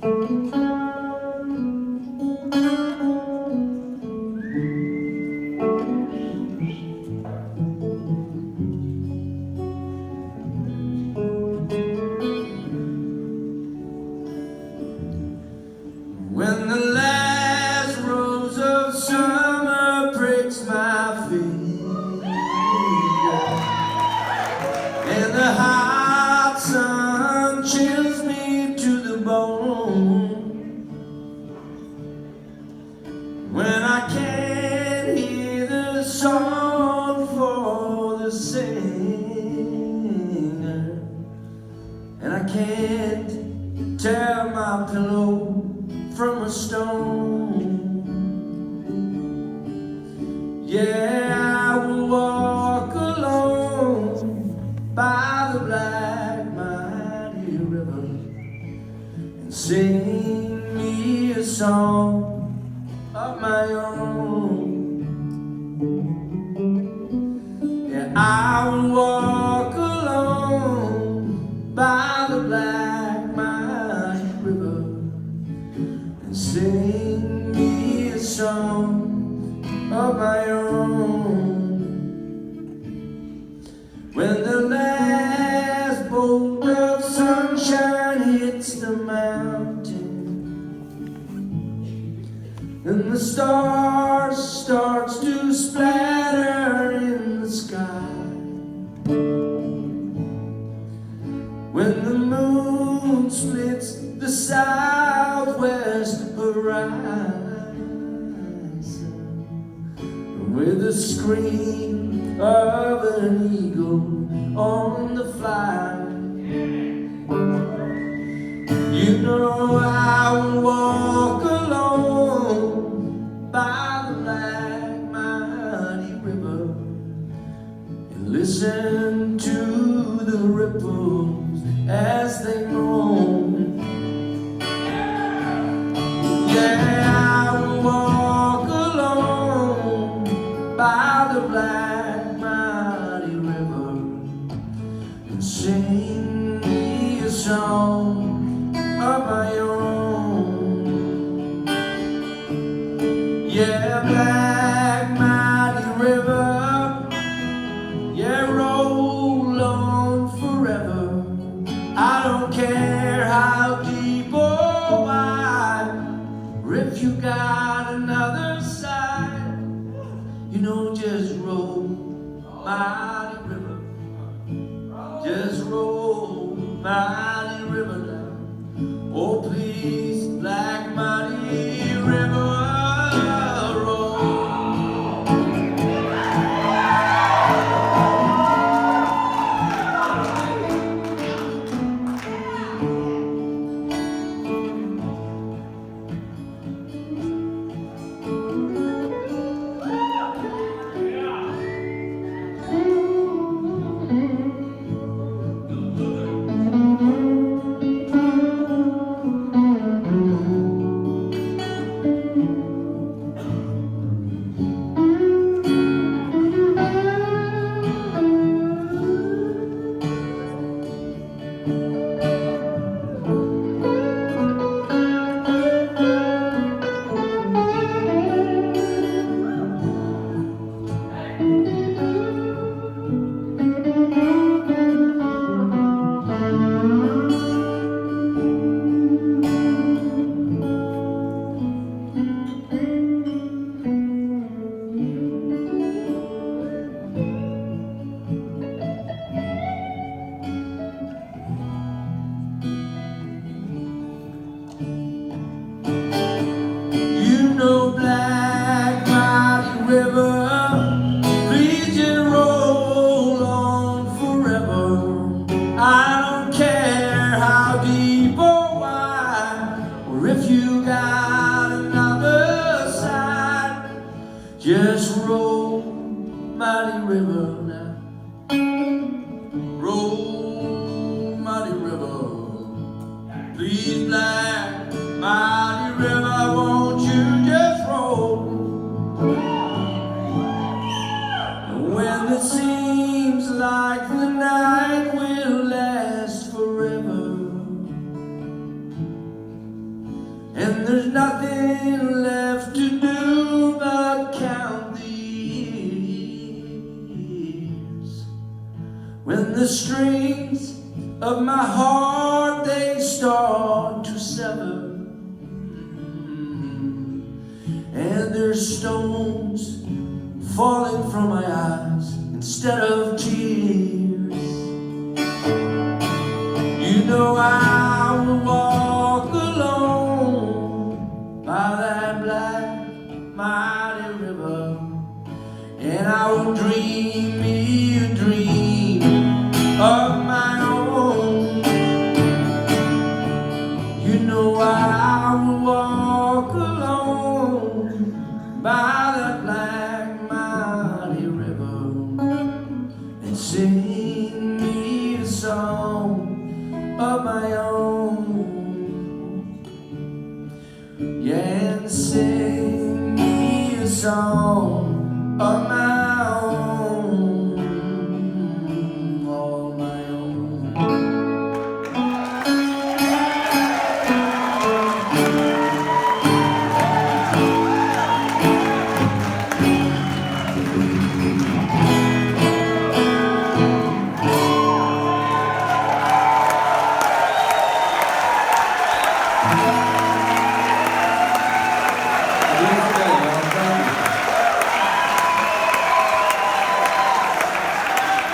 When the last rose of summer breaks my finger, and the hot sun chills me to the bone, when I can't hear the song for the singer, and I can't tell my pillow from a stone, yeah, I will walk alone by the black mighty river and sing me a song of my own. Yeah, I will walk alone by the black mighty river and sing me a song of my own. When the last bolt of sunshine hits the mountain and the stars starts to splatter in the sky, when the moon splits the southwest horizon with a scream of an eagle on the fly, you know I will walk alone by the black mighty river and listen to the ripples as they moan. Yeah, I will walk alone by the black mighty river and sing me a song of my own. Yeah, black mighty river, yeah, roll on forever. I don't care how deep or wide, or if you got another side, you know, just roll, mighty river, just roll, mighty river down. Oh please, black mighty river, no black mighty river, please just roll on forever. I don't care how deep or wide, or if you got another side, just roll, mighty river now. Roll, mighty river, please, black mighty river, won't you just roll? When it seems like the night will last forever, and there's nothing left to do but count the years. When the strings of my heart they start to sever, and there's stones falling from my eyes instead of tears. You know I will walk alone by that black mighty river, and I will dream me a dream of my own. You know I will walk alone by that black mighty river and sing me a song of my own. Yeah, and sing me a song of my